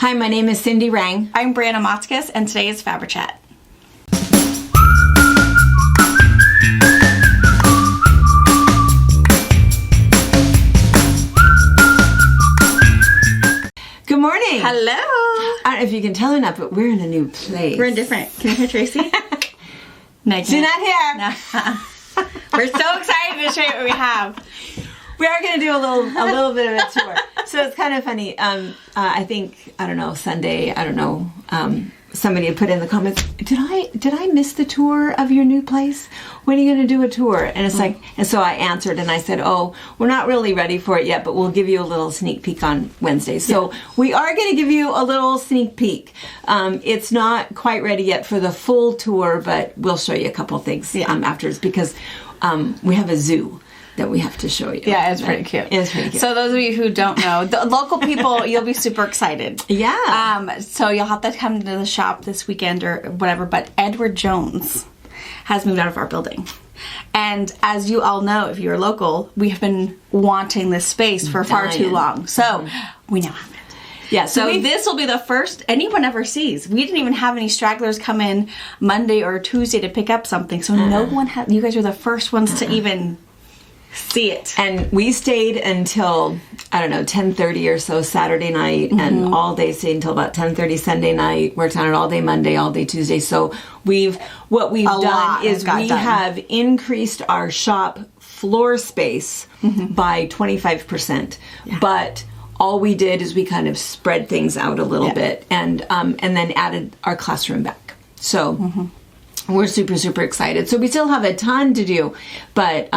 Hi, my name is Cindy Rang. I'm Brianna Motzkus, and today is FabriChat. Good morning. Hello. I don't know if you can tell or not, but we're in a new place. We're different. Can you hear Tracy? No, I Do not hear. No. We're so excited to show you what we have. We are going to do a little bit of a tour. So it's kind of funny. I think, Sunday, somebody had put in the comments, did I miss the tour of your new place? When are you going to do a tour? And it's like, and so I answered and I said, we're not really ready for it yet, but we'll give you a little sneak peek on Wednesday. So we are going to give you a little sneak peek. It's not quite ready yet for the full tour, but we'll show you a couple things afterwards because we have a zoo that we have to show you. Yeah, it's pretty cute. It's pretty cute. So those of you who don't know, the local people, you'll be super excited. Yeah. So you'll have to come to the shop this weekend or whatever, but Edward Jones has moved out of our building. And as you all know, if you're local, we have been wanting this space for far too long. So we now have it. Yeah, so this will be the first anyone ever sees. We didn't even have any stragglers come in Monday or Tuesday to pick up something. So no one had, you guys were the first ones to even see it. And we stayed until 10:30 or so Saturday night, and all day stayed until about 10:30 Sunday night. Worked on it all day Monday, all day Tuesday. So we've done is we have increased our shop floor space by 25%. Yeah. But all we did is we kind of spread things out a little bit, and then added our classroom back. So we're super, super excited. So we still have a ton to do, but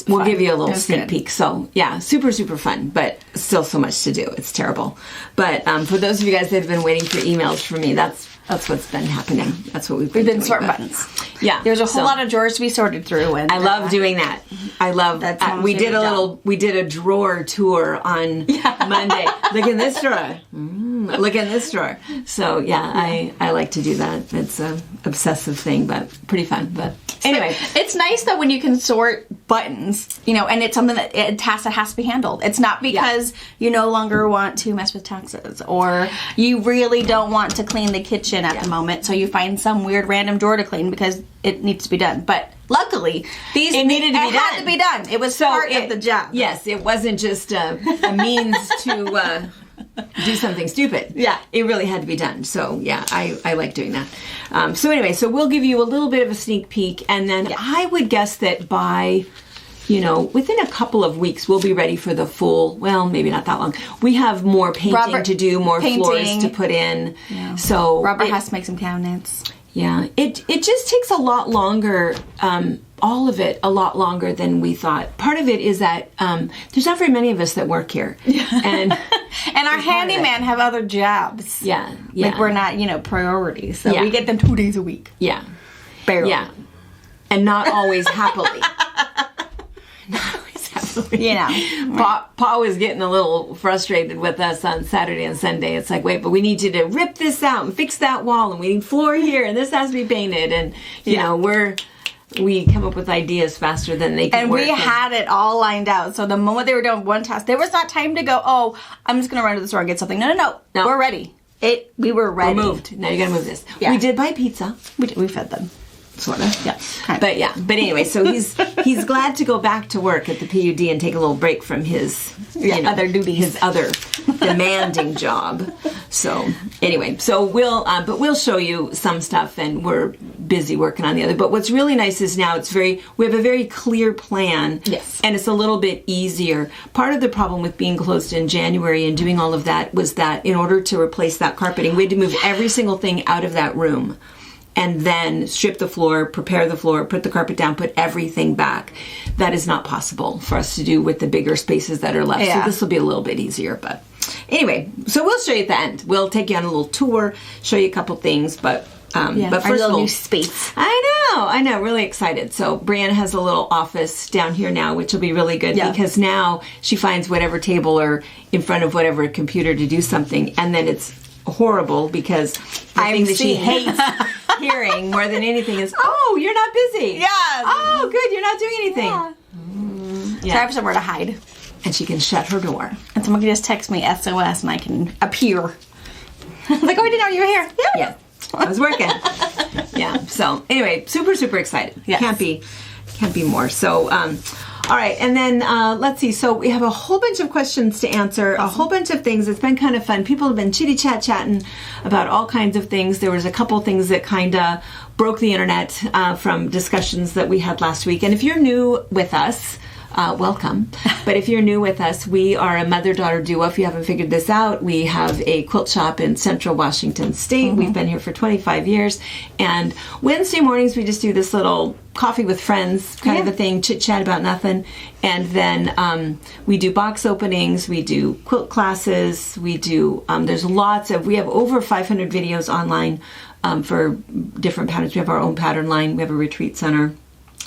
we'll give you a little sneak peek. So yeah, super, super fun, but still so much to do. It's terrible. But for those of you guys that have been waiting for emails from me, that's what's been happening. That's what we've been doing. Sorting buttons. Yeah, there's a whole lot of drawers to be sorted through, and I love doing that. I love that. We did a drawer tour on Monday. Look in this drawer. Look in this drawer. So yeah, I like to do that. It's a obsessive thing, but pretty fun. But anyway, it's nice though when you can sort buttons, and it's something a task that has to be handled. It's not because you no longer want to mess with taxes or you really don't want to clean the kitchen at the moment, so you find some weird random drawer to clean because it needs to be done. But luckily, it had to be done. It was part of the job. Yes, it wasn't just a means to do something stupid. Yeah, it really had to be done. So yeah, I like doing that. So anyway, so we'll give you a little bit of a sneak peek, and then I would guess that by within a couple of weeks, we'll be ready for the full, well, maybe not that long. We have more painting to do, more floors to put in. Yeah. So Robert has to make some cabinets. Yeah. It just takes a lot longer, all of it a lot longer than we thought. Part of it is that there's not very many of us that work here. And and our handyman have other jobs. Yeah. Like we're not, priorities. So we get them 2 days a week. Yeah. Barely. Yeah. And not always happily. Pa was getting a little frustrated with us on Saturday and Sunday. It's like, wait, but we need you to rip this out and fix that wall, and we need floor here, and this has to be painted, and we come up with ideas faster than they can. And we had it all lined out. So the moment they were doing one task, there was not time to go, I'm just going to run to the store and get something. No. We're ready. We were ready. We're moved. Now you got to move this. Yeah. We did buy pizza. We fed them. Sort of. Yeah. But anyway, so he's glad to go back to work at the PUD and take a little break from his other duties, his other demanding job. So anyway, we'll show you some stuff, and we're busy working on the other. But what's really nice is now we have a very clear plan. Yes. And it's a little bit easier. Part of the problem with being closed in January and doing all of that was that in order to replace that carpeting, we had to move every single thing out of that room, and then strip the floor, prepare the floor, put the carpet down, put everything back. That is not possible for us to do with the bigger spaces that are left. Yeah. So this will be a little bit easier. But anyway, so we'll show you at the end. We'll take you on a little tour, show you a couple things. But first of all, new space. I know, really excited. So Brianna has a little office down here now, which will be really good because now she finds whatever table or in front of whatever computer to do something, and then it's horrible because the thing that she hates hearing more than anything is, you're not busy. Yeah. Oh, good, you're not doing anything. Yeah. So I have somewhere to hide. and she can shut her door. And someone can just text me SOS and I can appear. Like, oh, I didn't know you were here. Yeah, I was working. Yeah. So anyway, super, super excited. Yes. Can't be more. So, all right. And then let's see. So we have a whole bunch of questions to answer, a whole bunch of things. It's been kind of fun. People have been chatting about all kinds of things. There was a couple things that kind of broke the internet from discussions that we had last week. And if you're new with us, welcome. But if you're new with us, we are a mother-daughter duo. If you haven't figured this out, we have a quilt shop in Central Washington State. We've been here for 25 years. And Wednesday mornings, we just do this little coffee with friends kind of a thing, chit-chat about nothing. And then we do box openings. We do quilt classes. We do, we have over 500 videos online for different patterns. We have our own pattern line. We have a retreat center.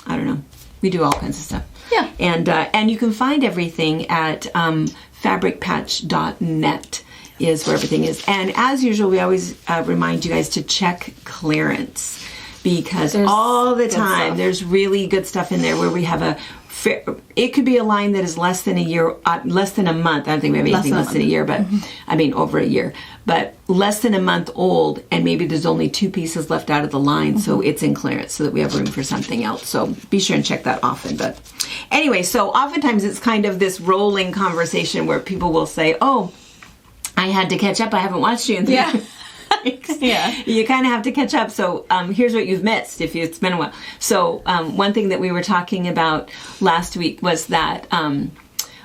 I don't know. We do all kinds of stuff. Yeah. And you can find everything at fabricpatch.net is where everything is. And as usual, we always remind you guys to check clearance, because there's all the time there's really good stuff in there where we have it could be a line that is less than a year, less than a month. I don't think we have anything less than a year, but I mean over a year, but less than a month old, and maybe there's only 2 pieces left out of the line, so it's in clearance so that we have room for something else. So be sure and check that often. But anyway, so oftentimes it's kind of this rolling conversation where people will say, "Oh, I had to catch up. I haven't watched you in 3 weeks." Yeah. You kind of have to catch up. So here's what you've missed if it's been a while. So one thing that we were talking about last week was that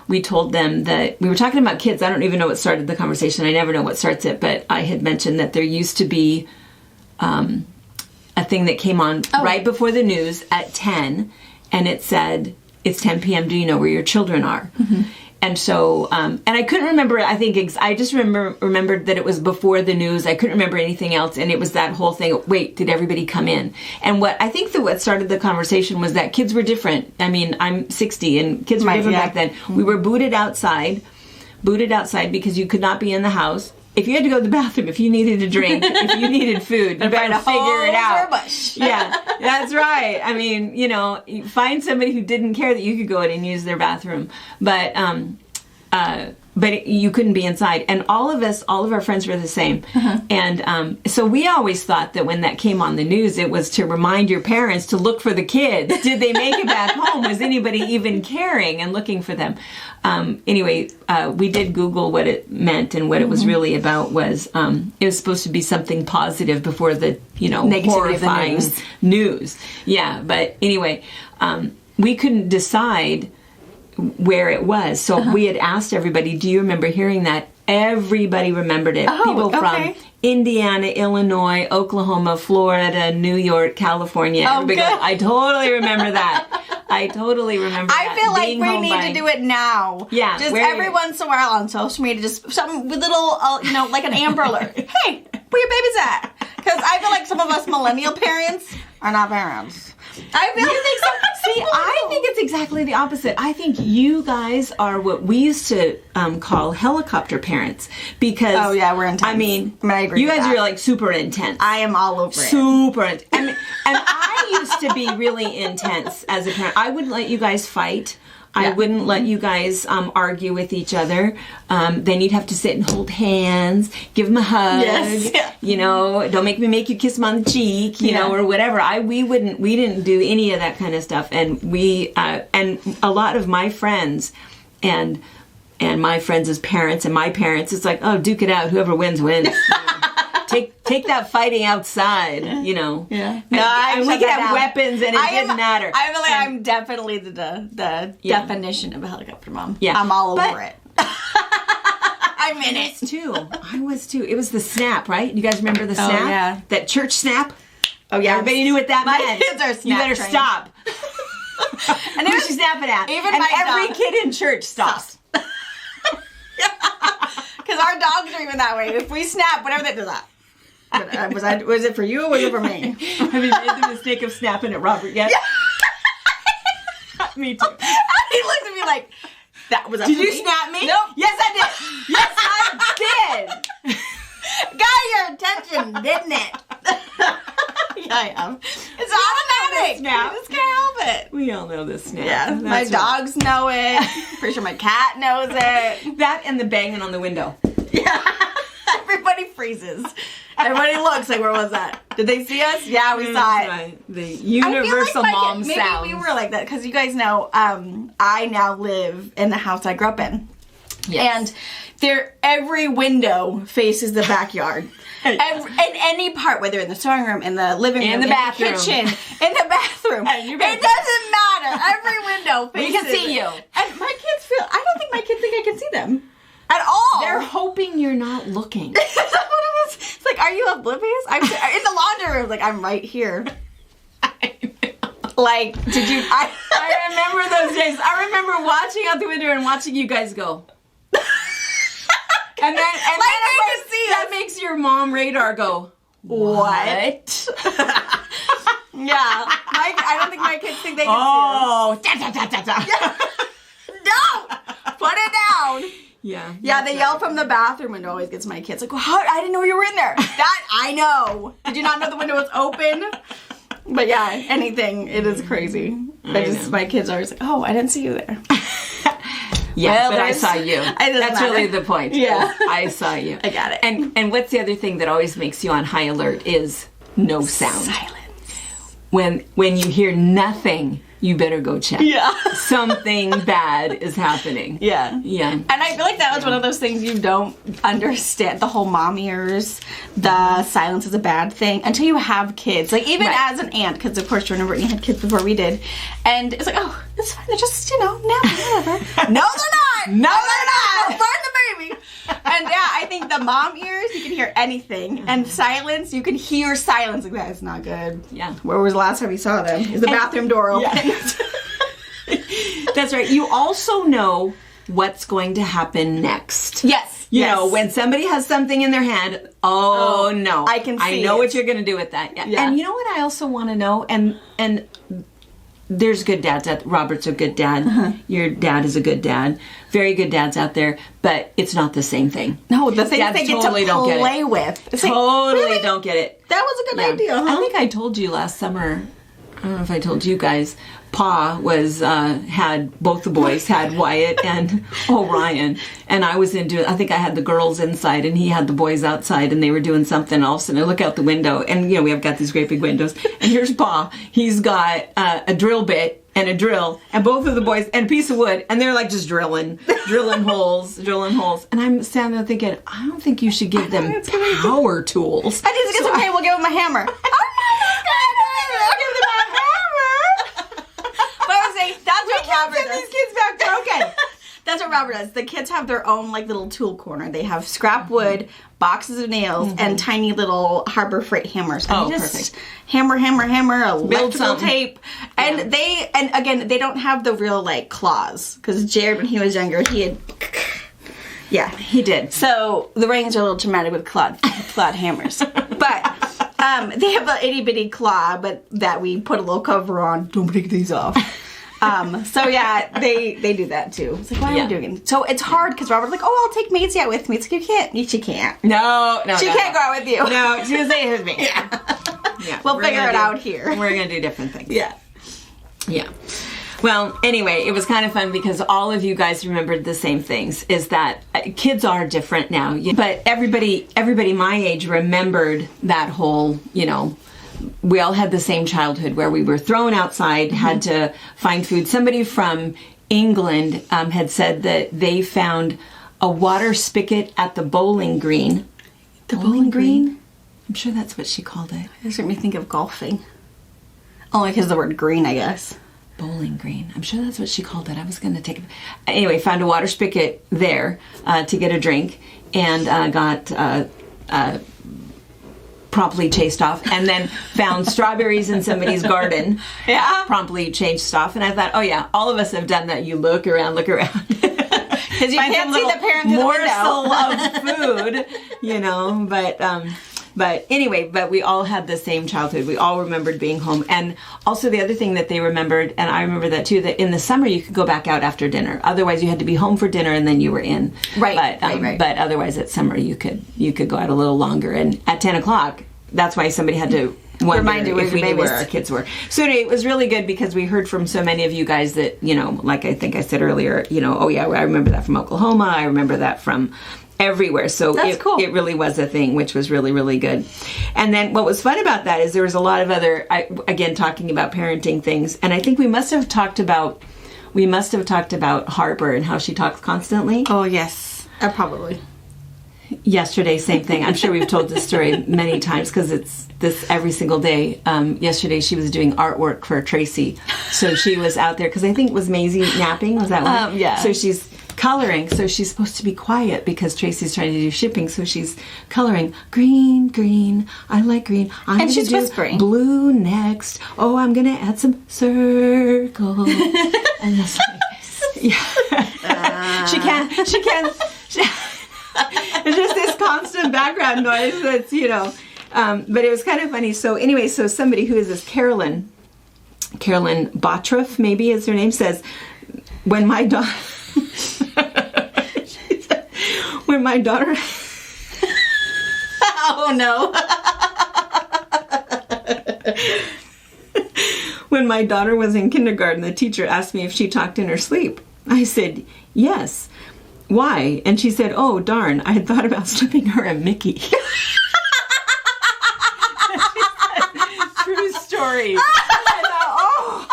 we told them that we were talking about kids. I don't even know what started the conversation. I never know what starts it. But I had mentioned that there used to be a thing that came on right before the news at 10, and it said, "It's 10 p.m. Do you know where your children are?" And so, and I couldn't remember, I think, I just remembered that it was before the news. I couldn't remember anything else. And it was that whole thing, wait, did everybody come in? And what started the conversation was that kids were different. I mean, I'm 60 and kids were different back then. We were booted outside because you could not be in the house. If you had to go to the bathroom, if you needed a drink, if you needed food, you better figure it out. Yeah, that's right. I mean, you find somebody who didn't care that you could go in and use their bathroom, but you couldn't be inside. And all of our friends were the same. And so we always thought that when that came on the news, it was to remind your parents to look for the kids. Did they make it back home? Was anybody even caring and looking for them? Anyway, we did Google what it meant, and what it was really about was it was supposed to be something positive before the horrifying news. Yeah, but anyway, we couldn't decide where it was. So we had asked everybody, do you remember hearing that? Everybody remembered it. People from Indiana, Illinois, Oklahoma, Florida, New York, California. Everybody goes, I totally remember that. I totally remember that. I feel like we need to do it now. Yeah. Just every once in a while on social media, just something with little, like an Amber Alert. Hey, where your babies at? Because I feel like some of us millennial parents are not parents. I feel you think so? See, I think it's exactly the opposite. I think you guys are what we used to call helicopter parents, because we're intense. I agree. You guys are like super intense. I am all over it. Super intense. And I used to be really intense as a parent. I wouldn't let you guys fight. I wouldn't let you guys argue with each other. Then you'd have to sit and hold hands, give them a hug. Yes. Don't make you kiss them on the cheek, or whatever. We didn't do any of that kind of stuff. And and a lot of my friends and my friends' parents and my parents, it's like, oh, duke it out. Whoever wins, wins. Take that fighting outside, Yeah. No, and we could have weapons, and it didn't matter. I feel like I'm definitely the definition of a helicopter mom. Yeah. I'm all over it. I'm in it. I was too. It was the snap, right? You guys remember the snap? Oh, yeah. That church snap? Oh, yeah. Everybody knew what that meant. My kids are snap You better trained. stop. And who's she snapping at? Every kid in church stops. Because our dogs are even that way. If we snap, whatever they do that. Was it for you or was it for me? Have you made the mistake of snapping at Robert yet? Yeah. Me too. He looks at me like, that was Did you snap me? Nope. Yes, I did. Yes, I did. Got your attention, didn't it? Yeah, I am. It's automatic. Snap. You just can't help it. We We all know this now. Yeah, my dogs know it. Pretty sure my cat knows it. That and the banging on the window. Yeah. Everybody freezes. Everybody looks like, where was that? Did they see us? Yeah, we saw it. Right. The universal mom maybe sounds. Maybe we were like that because you guys know I now live in the house I grew up in. Yes. And every window faces the backyard. In any part, whether in the sewing room, in the living room, in the bathroom, the kitchen, in the bathroom. It doesn't matter. Every window faces. We can see you. And my kids I don't think my kids think I can see them. At all. They're hoping you're not looking. It's like, are you oblivious? I'm in the laundry room. Like, I'm right here. Like, did you? I remember those days. I remember watching out the window and watching you guys go. And then they can see that us. makes your mom radar go, what? Yeah. I don't think my kids think they can see us. No! Put it down. Yeah. Yeah, they yell from the bathroom window. Always gets my kids like, well, I didn't know you were in there. That I know. Did you not know the window was open? But yeah, anything. It is crazy. My kids are always like, oh, I didn't see you there. Yeah, well, but I saw you. That's really the point. Yeah. I saw you. I got it. And what's the other thing that always makes you on high alert is no sound. Silence. When you hear nothing, you better go check. Yeah. Something bad is happening. Yeah. Yeah. And I feel like that was one of those things you don't understand. The whole mom ears, the silence is a bad thing until you have kids. Like, even as an aunt, because of course, Jordan and Brittany had kids before we did. And it's like, oh, it's fine. They're just, napping, whatever. No, they're not. No, they're not. Burn the baby. And yeah, I think the mom ears, you can hear anything. And silence, you can hear silence. Like, that is not good. Yeah. Where was the last time you saw them? Is the bathroom door open? Yeah. That's right. You also know what's going to happen next. Yes. You know, when somebody has something in their hand, no. I can see I know what you're going to do with that. Yeah. And you know what I also want to know? And there's good dads out there. Robert's a good dad. Uh-huh. Your dad is a good dad. Very good dads out there. But it's not the same thing. No, the things dads they get totally to play with. It's totally really? Don't get it. That was a good idea, huh? I think I told you last summer. I don't know if I told you guys. Pa had both the boys, had Wyatt and Orion, and I was I think I had the girls inside and he had the boys outside, and they were doing something. All of a sudden I look out the window, and we have got these great big windows, and here's Pa. He's got a drill bit and a drill, and both of the boys, and a piece of wood, and they're like just drilling holes. And I'm standing there thinking, I don't think you should give them power tools. I just get okay, we'll give them a hammer. These kids back there. Okay. That's what Robert does. The kids have their own little tool corner. They have scrap wood, boxes of nails, and tiny little Harbor Freight hammers. And just hammer, electrical tape. And they don't have the real claws. Because Jared, when he was younger, he had he did. So the rings are a little traumatic with clawed hammers. But they have an itty bitty claw, but that we put a little cover on. Don't take these off. So yeah, they do that too. It's like, why are we doing it? So it's hard because Robert's like, oh, I'll take Maisie out with me. It's like, she can't. No. She can't go out with you. No, she was saying with me. Yeah. We'll figure it out here. We're going to do different things. Yeah. Yeah. Well, anyway, it was kind of fun because all of you guys remembered the same things, is that kids are different now. But everybody my age remembered that whole, we all had the same childhood where we were thrown outside, had to find food. Somebody from England had said that they found a water spigot at the bowling green. The bowling green? I'm sure that's what she called it. It made me think of golfing. Only because of the word green, I guess. Bowling green. I'm sure that's what she called it. I was going to take it. Anyway, found a water spigot there to get a drink, and got promptly chased off, and then found strawberries in somebody's garden. Yeah. Promptly chased off. And I thought, oh yeah, all of us have done that. You look around. Because you can't see the parent through morsel of food, but anyway, we all had the same childhood. We all remembered being home. And also the other thing that they remembered, and I remember that too, that in the summer you could go back out after dinner. Otherwise you had to be home for dinner and then you were in. Right. But otherwise at summer you could go out a little longer. And at 10 o'clock, that's why somebody had to wonder Remind you if we knew babies. where our kids were. So anyway, it was really good because we heard from so many of you guys that, like I think I said earlier, oh yeah, I remember that from Oklahoma. I remember that from everywhere. So cool. It really was a thing, which was really, really good. And then what was fun about that is there was a lot of other, again, talking about parenting things. And I think we must have talked about Harper and how she talks constantly. Oh, yes. Probably. Yesterday, same thing. I'm sure we've told this story many times because it's this every single day. Yesterday, she was doing artwork for Tracy. So she was out there because I think it was Maisie napping. Was that one? Yeah. So she's coloring. So she's supposed to be quiet because Tracy's trying to do shipping. So she's coloring green, green. I like green. And she's whispering. Blue next. Oh, I'm going to add some circles. And that's like, yeah. She can't. It's just this constant background noise that's, but it was kind of funny. So anyway, so somebody who is this Carolyn Botruff, maybe is her name, says, when my daughter, oh no. When my daughter was in kindergarten, the teacher asked me if she talked in her sleep. I said, yes. Why? And she said, oh, darn, I had thought about slipping her a Mickey. True story. I thought,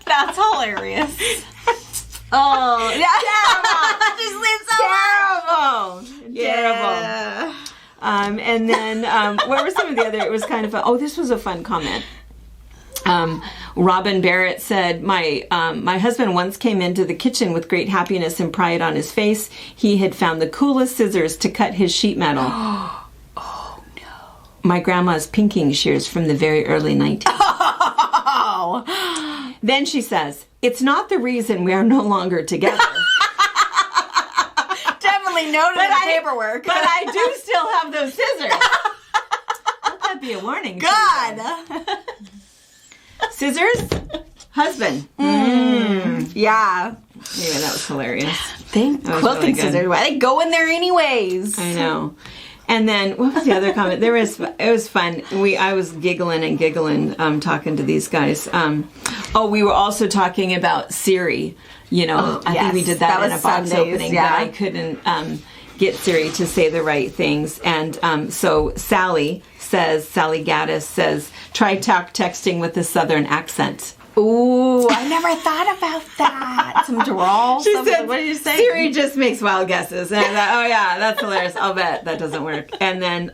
That's hilarious. Oh, yeah. Terrible. Terrible. And then, what were some of the other, it was kind of, this was a fun comment. Robin Barrett said, my husband once came into the kitchen with great happiness and pride on his face. He had found the coolest scissors to cut his sheet metal. Oh, no. My grandma's pinking shears from the very early 19th. Oh. Then she says, it's not the reason we are no longer together. Definitely noted in the paperwork. But I do still have those scissors. Let that be a warning. God. Scissors? Husband. Yeah. Anyway, that was hilarious. Quilting really scissors. Why they go in there anyways? I know. And then what was the other comment? It was fun. I was giggling talking to these guys. We were also talking about Siri. I think we did that in a box opening, but I couldn't get Siri to say the right things. And so Sally Gaddis says, try texting with a Southern accent. Ooh, I never thought about that. Some drawl. She said, what did you say? Siri just makes wild guesses. And I thought, oh yeah, that's hilarious. I'll bet that doesn't work. And then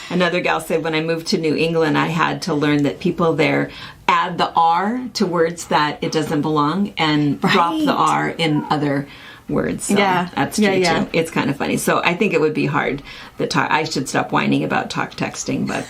another gal said, when I moved to New England, I had to learn that people there add the R to words that it doesn't belong and drop the R in other words. So that's true too. It's kind of funny. So I think it would be hard. I should stop whining about texting, but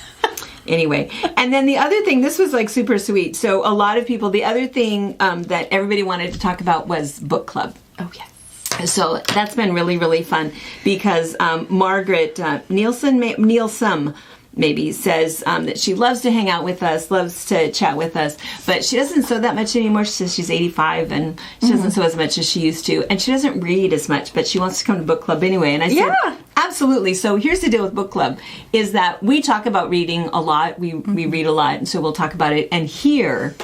anyway. And then the other thing, this was like super sweet. So a lot of people, the other thing that everybody wanted to talk about was book club. Oh, yes. So that's been really, really fun because Margaret Nielsen maybe says that she loves to hang out with us, loves to chat with us, but she doesn't sew that much anymore. She says she's 85 and she doesn't sew as much as she used to, and she doesn't read as much, but she wants to come to book club anyway. And I said, absolutely. So here's the deal with book club is that we talk about reading a lot. We read a lot, and so we'll talk about it. And here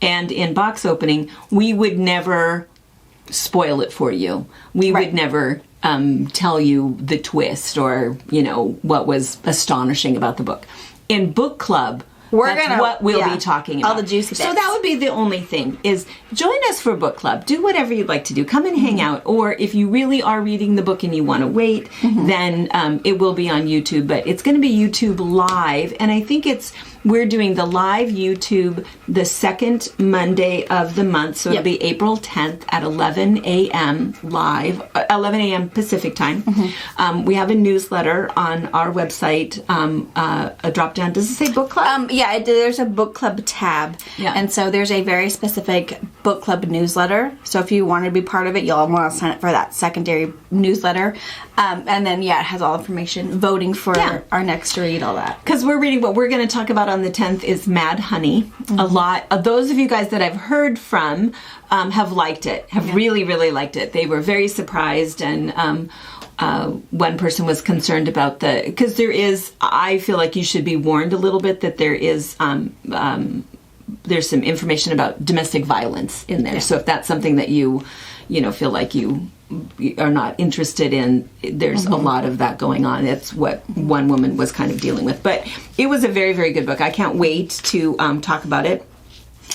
and in box opening, we would never spoil it for you. We would never tell you the twist or, what was astonishing about the book. In book club, that's what we'll be talking about. All the juicy bits. So that would be the only thing is join us for book club. Do whatever you'd like to do. Come and hang out. Or if you really are reading the book and you want to wait, then it will be on YouTube. But it's going to be YouTube live. And I think we're doing the live YouTube the second Monday of the month. So it'll be April 10th at 11 a.m. live, 11 a.m. Pacific time. We have a newsletter on our website, a drop down. Does it say book club? There's a book club tab. Yeah. And so there's a very specific book club newsletter. So if you want to be part of it, you'll want to sign up for that secondary newsletter. And then, it has all information, voting for our next read, all that. Because we're reading, what we're going to talk about on the 10th is Mad Honey. A lot of those of you guys that I've heard from have liked it, have really, really liked it. They were very surprised and one person was concerned about because I feel like you should be warned a little bit that there is, there's some information about domestic violence in there. Yeah. So if that's something that you feel like you are not interested in, there's a lot of that going on. That's what one woman was kind of dealing with. But it was a very, very good book. I can't wait to talk about it.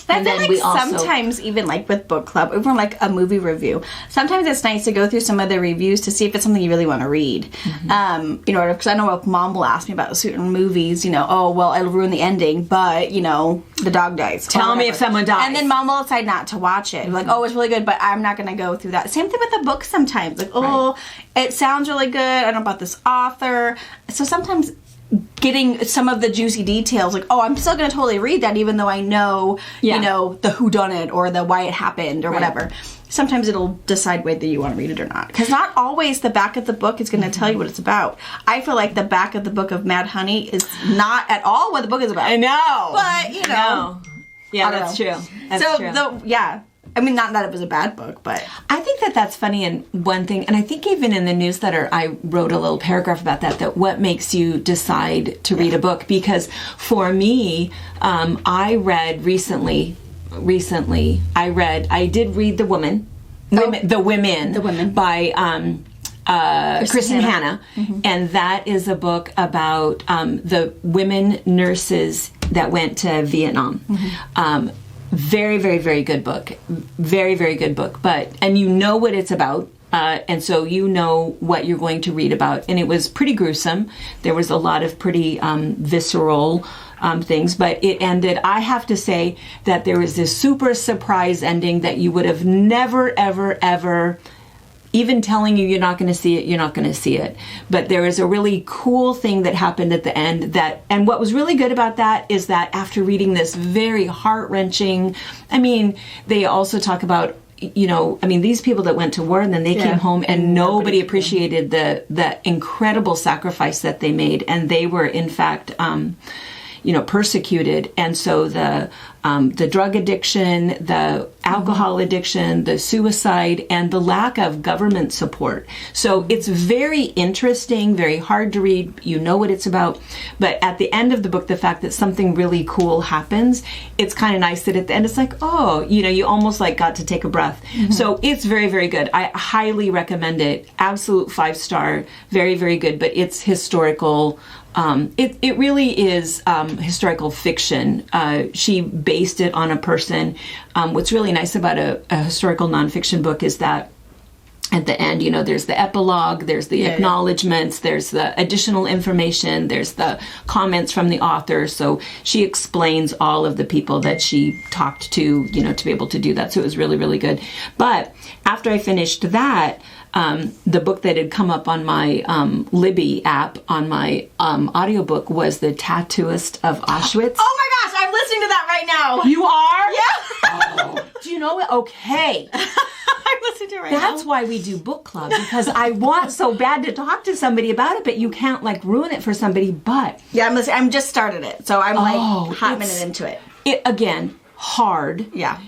I feel like sometimes, even like with book club, even like a movie review, sometimes it's nice to go through some of the reviews to see if it's something you really want to read. Because I know Mom will ask me about certain movies, oh, well, it'll ruin the ending, but, the dog dies. Tell me if someone dies. And then Mom will decide not to watch it. Like, oh, it's really good, but I'm not going to go through that. Same thing with the book sometimes. Like, oh, it sounds really good. I don't know about this author. So sometimes getting some of the juicy details, like, oh, I'm still going to totally read that even though I know, the whodunit or the why it happened or whatever. Sometimes it'll decide whether you want to read it or not. Because not always the back of the book is going to tell you what it's about. I feel like the back of the book of Mad Honey is not at all what the book is about. I know. But, No. Yeah, that's true. That's true. I mean, not that it was a bad book, but I think that's funny. And one thing, and I think even in the newsletter, I wrote a little paragraph about that what makes you decide to read a book. Because for me, I read recently, I did read The Women by Kristen Hanna. And that is a book about the women nurses that went to Vietnam. Very, very, very good book. Very, very good book. And you know what it's about. And so you know what you're going to read about. And it was pretty gruesome. There was a lot of pretty visceral things. But it ended, I have to say that there was this super surprise ending that you would have never, ever, ever, even telling you you're not going to see it, you're not going to see it. But there is a really cool thing that happened at the end and what was really good about that is that after reading this very heart-wrenching, they also talk about, these people that went to war and then they came home and nobody appreciated the incredible sacrifice that they made. And they were, in fact, persecuted. And so the drug addiction, the alcohol addiction, the suicide, and the lack of government support. So it's very interesting, very hard to read. You know what it's about. But at the end of the book, the fact that something really cool happens, it's kind of nice that at the end it's like, oh, you almost like got to take a breath. So it's very, very good. I highly recommend it. Absolute 5-star. Very, very good. But it's historical. It really is historical fiction. She based it on a person. What's really nice about a historical nonfiction book is that at the end, there's the epilogue, there's the acknowledgments, there's the additional information, there's the comments from the author. So she explains all of the people that she talked to, to be able to do that. So it was really, really good. But after I finished that, the book that had come up on my Libby app on my audiobook was The Tattooist of Auschwitz. Oh my gosh, I'm listening to that right now. You are? Yeah. Oh. Do you know what? Okay. I'm listening to it right now. That's why we do book club, because I want so bad to talk to somebody about it, but you can't ruin it for somebody. But yeah, I'm listening. I'm just started it, so I'm hot minute into it. It again, hard. Yeah.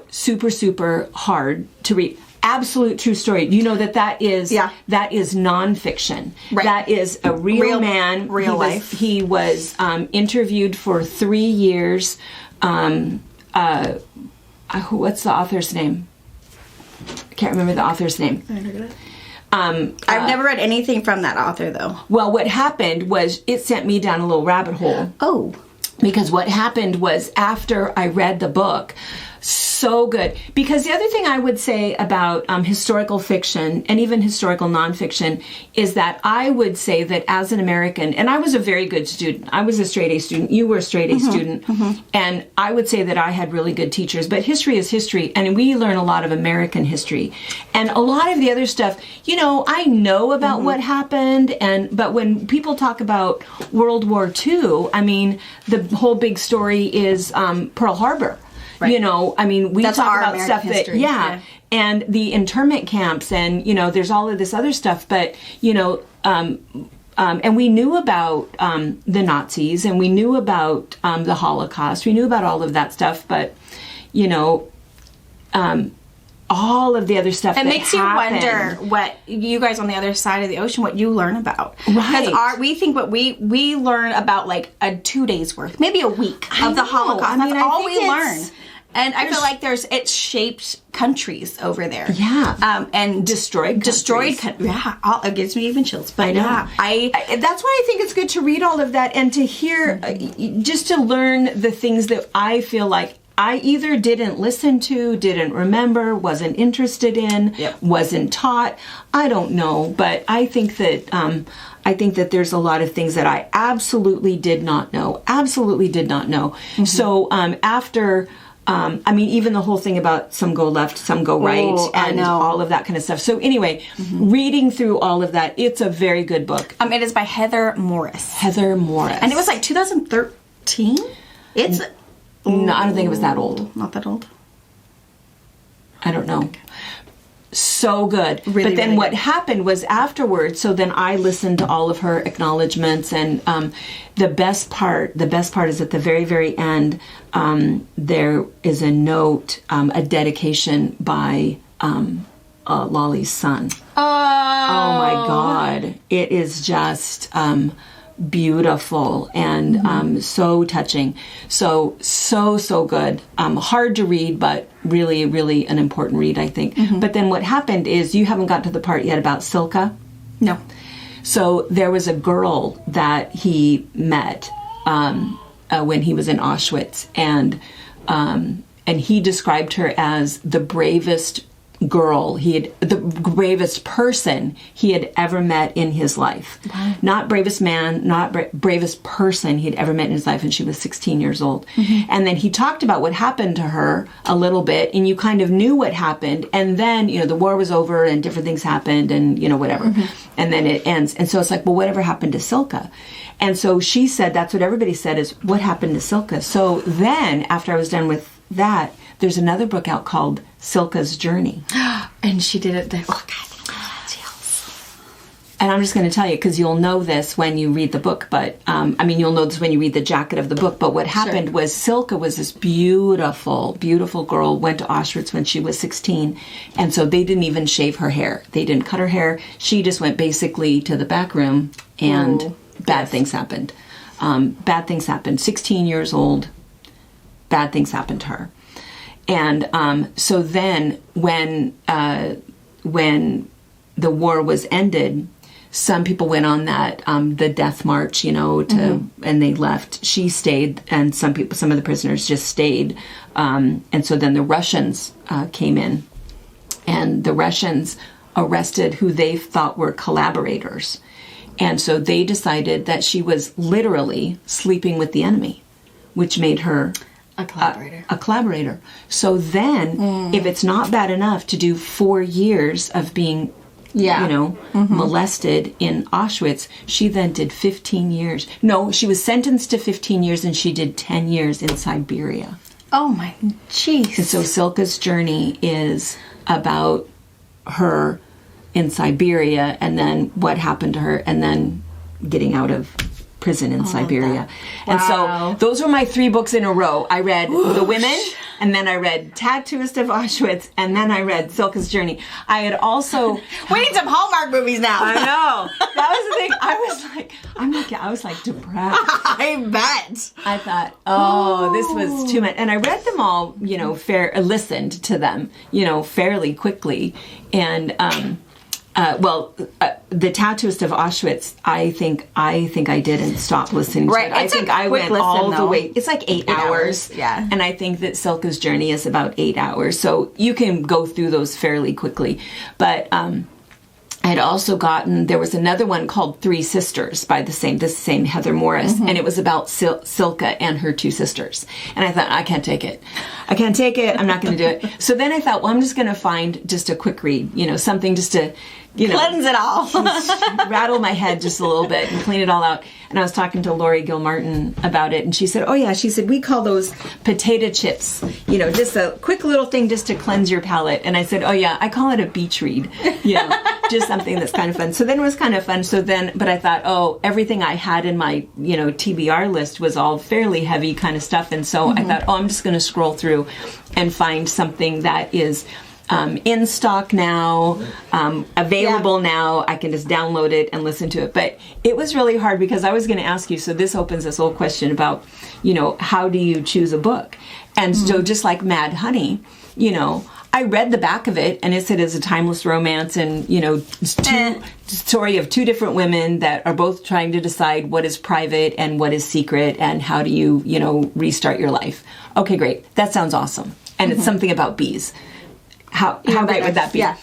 Super, super hard to read. Absolute true story. That is nonfiction. Right. That is a real man. Real life. He was interviewed for 3 years. What's the author's name? I can't remember the author's name. I've never read anything from that author, though. Well, what happened was it sent me down a little rabbit hole. Oh. Because what happened was after I read the book, so good. Because the other thing I would say about historical fiction and even historical nonfiction is that I would say that as an American, and I was a very good student. I was a straight A student. You were a straight A student. And I would say that I had really good teachers. But history is history. And we learn a lot of American history. And a lot of the other stuff, I know about what happened. But when people talk about World War II, the whole big story is Pearl Harbor. Right. We That's talk about American stuff history. And the internment camps and, there's all of this other stuff, but, and we knew about the Nazis and we knew about the Holocaust. We knew about all of that stuff, but, all of the other stuff it that makes happened. you wonder what you guys on the other side of the ocean, what you learn about. Right. Because we think what we learn about like a 2 days worth, maybe a week of the Holocaust. I mean, That's I all think we learn. And I feel like it shaped countries over there. Yeah. And destroyed countries. Yeah. It gives me even chills. But I know. yeah, that's why I think it's good to read all of that and to hear, just to learn the things that I feel like I either didn't listen to, didn't remember, wasn't interested in, wasn't taught. I don't know, but I think that there's a lot of things that I absolutely did not know. Absolutely did not know. Mm-hmm. So after. I mean, even the whole thing about some go left, some go right, and all of that kind of stuff. So anyway, reading through all of that, it's a very good book. It is by Heather Morris. Heather Morris. And it was like 2013? It's... No, I don't think it was that old. Not that old? I don't know. So good. Really, but then really what good. happened was afterwards, so then I listened to all of her acknowledgments, and the best part is at the very, very end, there is a note, a dedication by Lolly's son. Oh my God. It is just beautiful and so touching. So good. Hard to read, but really, really an important read, I think. But then what happened is, you haven't got to the part yet about Silke. No. So there was a girl that he met when he was in Auschwitz, and he described her as the bravest girl the bravest person he had ever met in his life. Wow. Not bravest man, not bravest person he had ever met in his life, and she was 16 years old. And then he talked about what happened to her a little bit, and you kind of knew what happened, and then, the war was over and different things happened, and, whatever. And then it ends. And so it's like, well, whatever happened to Silke? And so she said, that's what everybody said, is what happened to Silke? So then, after I was done with that, there's another book out called Silke's Journey. And she did it there. Oh, God. And I'm just going to tell you, because you'll know this when you read the book, but, you'll know this when you read the jacket of the book, but what happened was Silke was this beautiful, beautiful girl, went to Auschwitz when she was 16, and so they didn't even shave her hair. They didn't cut her hair. She just went basically to the back room, and bad things happened. Bad things happened. 16 years old, bad things happened to her. And so then when the war was ended, some people went on that the death march, and they left. She stayed, and some of the prisoners just stayed. And so then the Russians came in, and the Russians arrested who they thought were collaborators. And so they decided that she was literally sleeping with the enemy, which made her a collaborator. A collaborator. So then, if it's not bad enough to do 4 years of being, molested in Auschwitz, she then did 15 years. No, she was sentenced to 15 years, and she did 10 years in Siberia. Oh my, jeez. And so Silke's Journey is about her in Siberia, and then what happened to her, and then getting out of prison in Siberia. And so those were my 3 books in a row. I read The Women, and then I read Tattooist of Auschwitz, and then I read Silke's Journey. I had also... We need some Hallmark movies now. I know. That was the thing. I was like depressed. I bet. I thought, this was too much. And I read them all, listened to them, fairly quickly. And, the Tattooist of Auschwitz, I think I didn't stop listening to it. I think I went all the way. It's like 8 hours. Yeah. And I think that Silke's Journey is about 8 hours. So you can go through those fairly quickly. But I had also there was another one called Three Sisters by the same Heather Morris. And it was about Silke and her 2 sisters. And I thought, I can't take it. I'm not going to do it. So then I thought, well, I'm just going to find just a quick read, something just to, cleanse it all. rattle my head just a little bit and clean it all out. And I was talking to Lori Gilmartin about it, and she said, we call those potato chips, just a quick little thing just to cleanse your palate. And I said, I call it a beach read, just something that's kind of fun. So then it was kind of fun. But I thought, everything I had in my, TBR list was all fairly heavy kind of stuff. And so I thought, I'm just going to scroll through and find something that is in stock now, available now. I can just download it and listen to it. But it was really hard because I was going to ask you, so this opens this whole question about, how do you choose a book? And so just like Mad Honey, I read the back of it and it said it's a timeless romance and, story of two different women that are both trying to decide what is private and what is secret and how do you, restart your life. Okay, great. That sounds awesome. And it's something about bees. How great would that be? Yeah.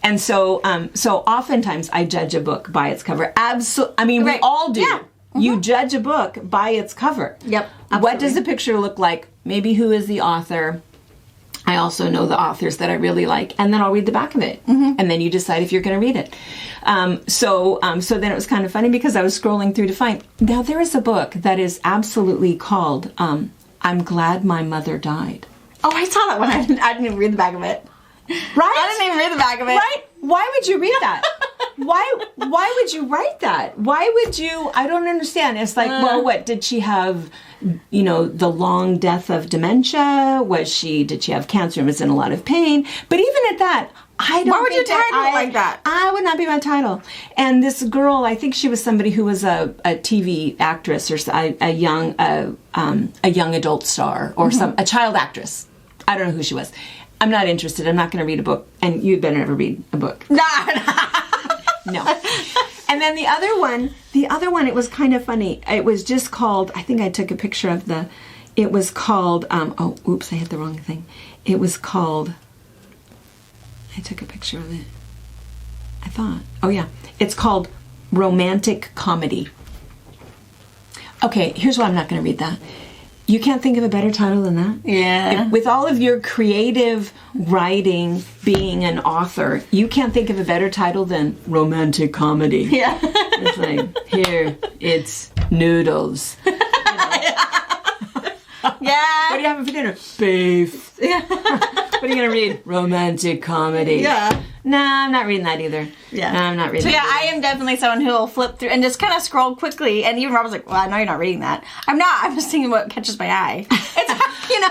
And so oftentimes I judge a book by its cover. We all do. Yeah. You judge a book by its cover. Yep. Absolutely. What does the picture look like? Maybe who is the author? I also know the authors that I really like, and then I'll read the back of it, and then you decide if you're going to read it. So then it was kind of funny because I was scrolling through to find. Now there is a book that is absolutely called "I'm Glad My Mother Died." Oh, I saw that one. I didn't even read the back of it. Right? I didn't even read the back of it. Right? Why would you read that? Why would you write that? Why would you? I don't understand. It's like, well, what did she have? The long death of dementia? Did she have cancer and was in a lot of pain? But even at that, I don't. Why would you title it like that? I would not be my title. And this girl, I think she was somebody who was a TV actress or a young adult star or a child actress. I don't know who she was. I'm not interested. I'm not going to read a book. And you'd better never read a book. No. And then the other one, it was kind of funny. It was just called, I think I took a picture of it was called, oops, I hit the wrong thing. It was called, I took a picture of it. I thought, it's called Romantic Comedy. Okay, here's why I'm not going to read that. You can't think of a better title than that? Yeah. With all of your creative writing, being an author, you can't think of a better title than Romantic Comedy. Yeah. It's like, here, it's noodles. Yeah. What are you having for dinner? Beef. Yeah. What are you going to read? Romantic Comedy. Yeah. Nah, I'm not reading that either. Yeah. No, I'm not reading that I am definitely someone who will flip through and just kind of scroll quickly. And even Rob was like, well, I know you're not reading that. I'm not. I'm just thinking what catches my eye. It's,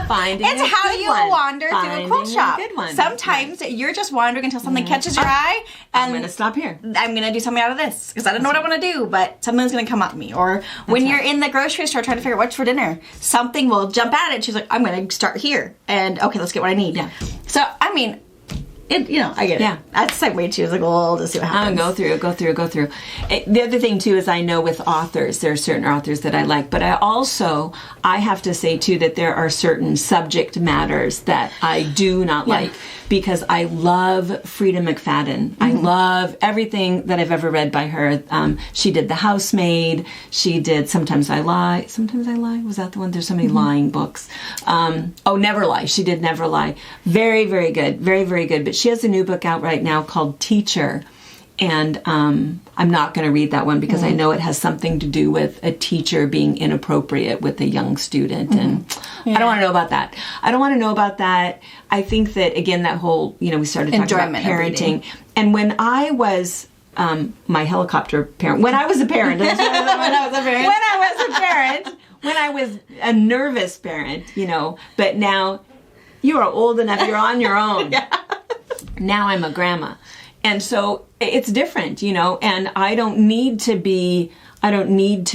Finding it's how you wander through a quilt shop. Good one. Sometimes you're just wandering until something catches your eye. And I'm going to stop here. I'm going to do something out of this because I don't know what I want to do, but something's going to come at me. Or when you're in the grocery store trying to figure out what's for dinner, something will jump at it. She's like, I'm going to start here. And okay, let's get what I need. Yeah. So, I mean, I get it. Yeah. That's the same way too. It's like, well, we'll just see what happens. I'm going to go through. The other thing too is I know with authors, there are certain authors that I like, but I have to say too that there are certain subject matters that I do not like because I love Frida McFadden. Mm-hmm. I love everything that I've ever read by her. She did The Housemaid. She did Sometimes I Lie. Sometimes I Lie? Was that the one? There's so many lying books. Never Lie. She did Never Lie. Very, very good. Very, very good. But she has a new book out right now called Teacher. And I'm not going to read that one because I know it has something to do with a teacher being inappropriate with a young student. And I don't want to know about that. I don't want to know about that. I think that, again, that whole, we started talking about parenting. And when I was my helicopter parent, when I was a parent, when I was a nervous parent, but now you are old enough, you're on your own. Yeah. Now I'm a grandma. And so it's different, and I don't need to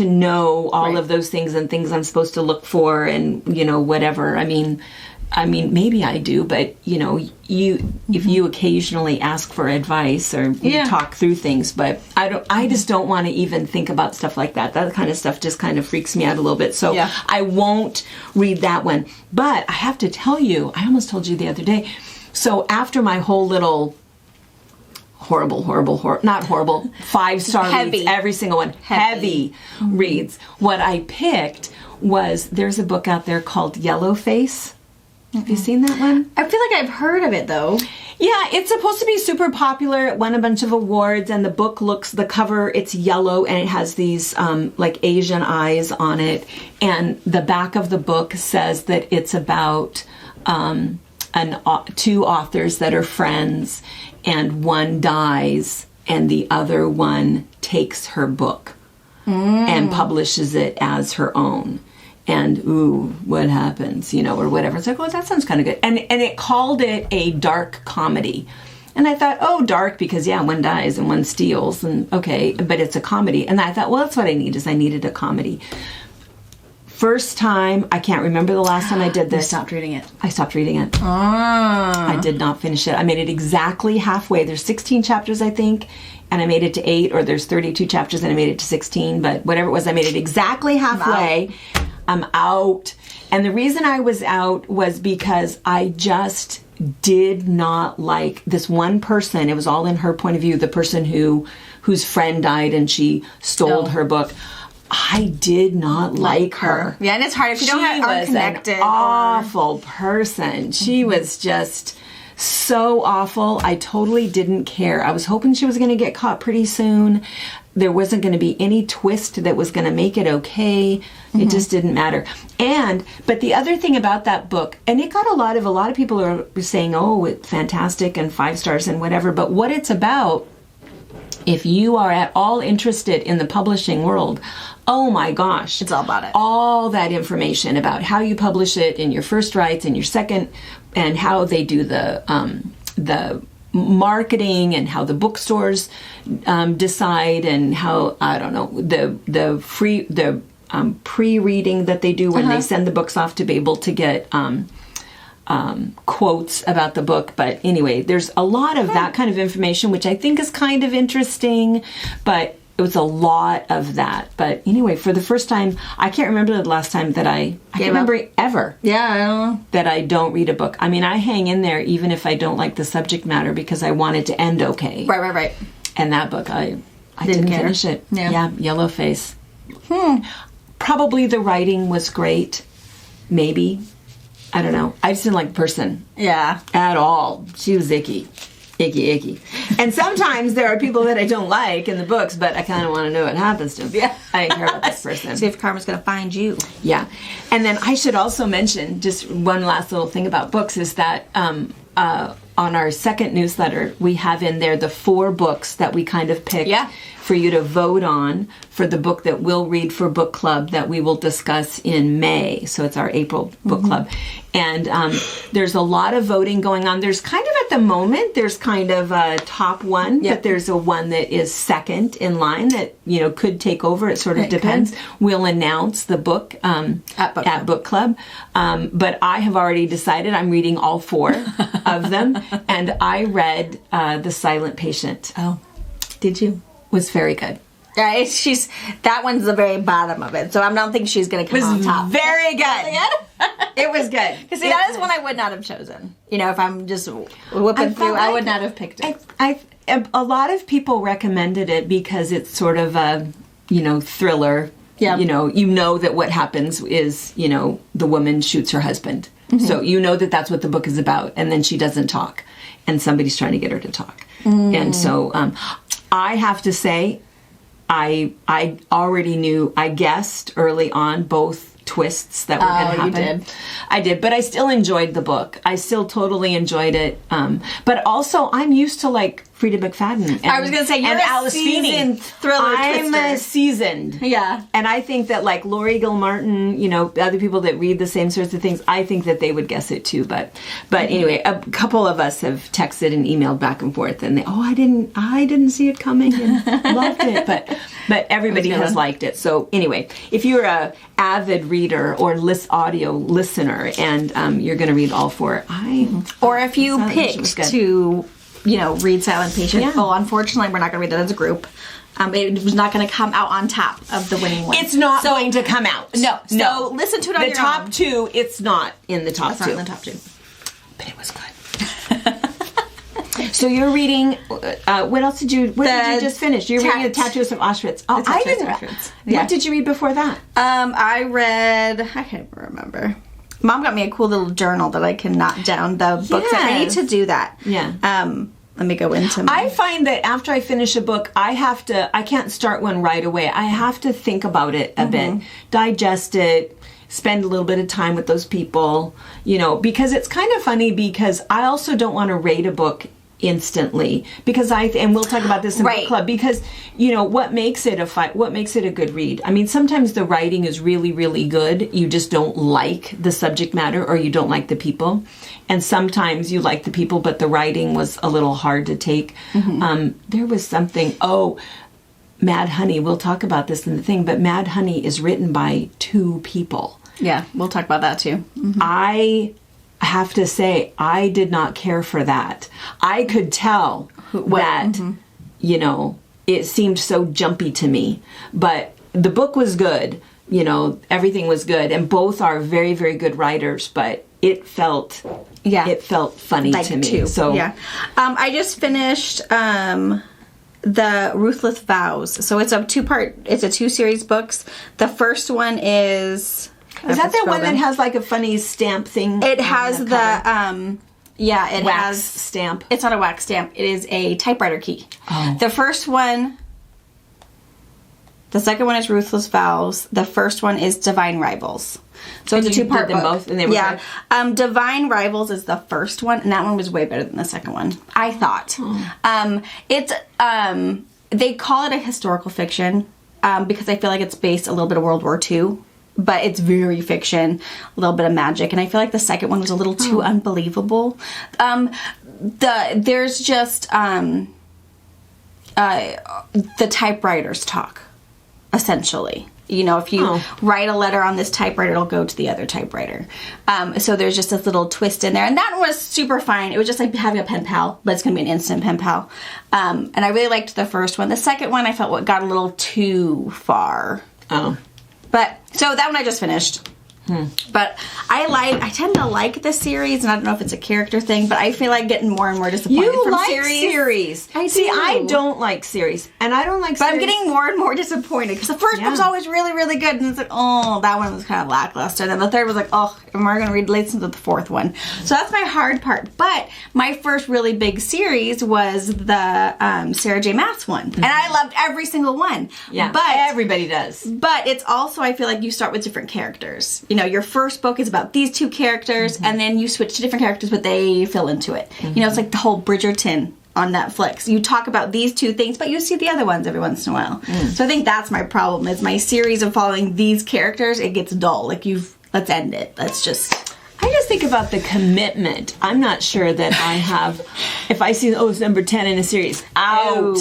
know all of those things and things I'm supposed to look for and, whatever. I mean, maybe I do, but, if you occasionally ask for advice or talk through things, but I just don't want to even think about stuff like that. That kind of stuff just kind of freaks me out a little bit. So I won't read that one. But I have to tell you, I almost told you the other day. So after my whole little horrible, not horrible, 5-star reads, every single one, heavy reads. What I picked was, there's a book out there called Yellowface. Have you seen that one? I feel like I've heard of it, though. Yeah, it's supposed to be super popular. It won a bunch of awards, and the cover, it's yellow, and it has these, like, Asian eyes on it. And the back of the book says that it's about two authors that are friends, and one dies, and the other one takes her book and publishes it as her own. and ooh, what happens, or whatever. It's like, oh, that sounds kind of good. And it called it a dark comedy. And I thought, oh, dark, because, one dies and one steals, and okay, but it's a comedy. And I thought, well, that's what I needed a comedy. First time, I can't remember the last time I did this. You stopped reading it. I stopped reading it. I did not finish it. I made it exactly halfway. There's 16 chapters, I think, and I made it to 8, or there's 32 chapters and I made it to 16, but whatever it was, I made it exactly halfway. I'm out. And the reason I was out was because I just did not like this one person. It was all in her point of view, the person whose friend died and she stole her book. I did not like her. Yeah, and it's hard if you aren't connected. An awful person. She was just so awful. I totally didn't care. I was hoping she was going to get caught pretty soon. There wasn't going to be any twist that was going to make it okay. It just didn't matter. But the other thing about that book, and it got a lot of people are saying, oh, it's fantastic and 5 stars and whatever, but what it's about, if you are at all interested in the publishing world, oh my gosh. It's all about it. All that information about how you publish it in your first rights and your second, and how they do the marketing and how the bookstores decide, and how, I don't know, the pre-reading that they do when they send the books off to be able to get quotes about the book. But anyway, there's a lot of that kind of information, which I think is kind of interesting, but it was a lot of that. But anyway, for the first time, I can't remember the last time that I can't remember ever. Yeah, I don't know. That I don't read a book. I mean, I hang in there even if I don't like the subject matter because I want it to end okay. Right. And that book, I didn't finish it. Yeah, Yellow Face. Probably the writing was great. Maybe. I don't know. I just didn't like the person. Yeah. At all. She was icky. Icky. And sometimes there are people that I don't like in the books, but I kind of want to know what happens to them. Yeah. I didn't care about this person. See if karma's going to find you. Yeah. And then I should also mention, just one last little thing about books, is that on our second newsletter, we have in there the 4 books that we kind of picked for you to vote on for the book that we'll read for book club that we will discuss in May. So it's our April book club. And there's a lot of voting going on. There's kind of, at the moment, there's kind of a top one, but there's a one that is second in line that, could take over. It sort of depends. We'll announce the book at book club. But I have already decided I'm reading all 4 of them. And I read The Silent Patient. Oh, did you? Was very good. Yeah, that one's the very bottom of it, so I don't think she's going to come on top. Very good. It was good. Because that is one I would not have chosen. If I'm just whipping through, I would not have picked it. A lot of people recommended it because it's sort of a, thriller. Yeah. You know that what happens is, the woman shoots her husband. So that's what the book is about, and then she doesn't talk, and somebody's trying to get her to talk. And so I have to say, I already knew, I guessed early on both twists that were going to happen. You did. I did, but I still enjoyed the book. I still totally enjoyed it. But also, I'm used to Frida McFadden. And, I was going to say, you're a seasoned thriller I'm seasoned. Yeah. And I think that Laurie Gilmartin, other people that read the same sorts of things, I think that they would guess it too. But anyway, a couple of us have texted and emailed back and forth, and I didn't see it coming and loved it. But everybody has liked it. So anyway, if you're a avid reader or audio listener and you're going to read all 4, or if you picked to read Silent Patient. Yeah. Oh, unfortunately, we're not going to read it as a group. It was not going to come out on top of the winning one. It's not going to come out. No. So listen to it on your own. The top 2, it's not in the top 2. It's not in the top 2. But it was good. So you're reading, what else did you just finish? You're reading The Tattoos of Auschwitz. Oh, I didn't. Auschwitz. Yeah. What did you read before that? I can't remember. Mom got me a cool little journal that I can knot down the books. Yes. I need to do that. Yeah. Let me go into I find that after I finish a book, I can't start one right away. I have to think about it a bit, digest it, spend a little bit of time with those people, because it's kind of funny because I also don't want to rate a book instantly, because and we'll talk about this in Right. book club, because what makes it what makes it a good read. I mean, sometimes the writing is really, really good, you just don't like the subject matter, or you don't like the people, and sometimes you like the people but the writing was a little hard to take. There was something, Mad Honey, we'll talk about this in the thing, but Mad Honey is written by 2 people. Yeah, we'll talk about that too. I have to say, I did not care for that. I could tell that, it seemed so jumpy to me. But the book was good. Everything was good. And both are very, very good writers. But it felt funny to me. Too. So yeah. I just finished the Ruthless Vows. So it's a 2-series books. The first one is... Is that the one that has like a funny stamp thing? It has it wax has stamp. It's not a wax stamp. It is a typewriter key. Oh. The second one is Ruthless Vows. The first one is Divine Rivals. So it's a 2-part did them book. both, and they were good? Divine Rivals is the first one, and that one was way better than the second one, I thought. It's they call it a historical fiction because I feel like it's based a little bit of World War II. But it's very fiction, a little bit of magic, and I feel like the second one was a little too unbelievable. There's just the typewriters talk, essentially. If you write a letter on this typewriter, it'll go to the other typewriter. So there's just this little twist in there, and that was super fine. It was just like having a pen pal, but it's going to be an instant pen pal. And I really liked the first one. The second one, I felt got a little too far. But, so that one I just finished. But I tend to like the series, and I don't know if it's a character thing, but I feel like getting more and more disappointed from series. I do. See, I don't like series, and I don't like series. But I'm getting more and more disappointed, because the first one was always really, really good, and it's like, that one was kind of lackluster, and then the third was like, am I going to listen to the fourth one? So that's my hard part. But my first really big series was the Sarah J. Maas one, and I loved every single one. Yeah, but everybody does. But it's also, I feel like you start with different characters. Your first book is about these 2 characters, and then you switch to different characters, but they fill into it. It's like the whole Bridgerton on Netflix. You talk about these 2 things, but you see the other ones every once in a while. So I think that's my problem, is my series of following these characters, it gets dull. Like, let's end it. Let's just... I just think about the commitment. I'm not sure that I have... If I see, it's number 10 in a series, out.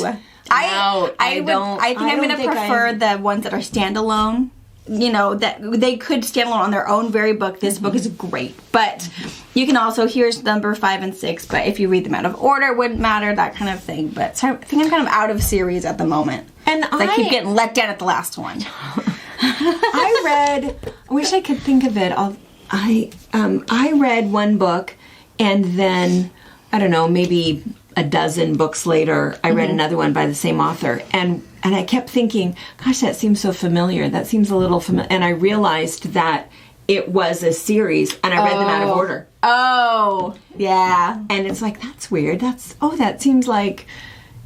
I think I'm going to prefer the ones that are standalone. That they could stand alone on their own very book. This book is great. But you can also, here's number 5 and 6, but if you read them out of order, it wouldn't matter, that kind of thing. But so I think I'm kind of out of series at the moment. And I keep getting let down at the last one. I wish I could think of it. I read one book, and then, I don't know, maybe a dozen books later, I read another one by the same author. And I kept thinking, gosh, that seems so familiar. That seems a little familiar. And I realized that it was a series, and I read them out of order. Oh, yeah. And it's like, that's weird. That seems like...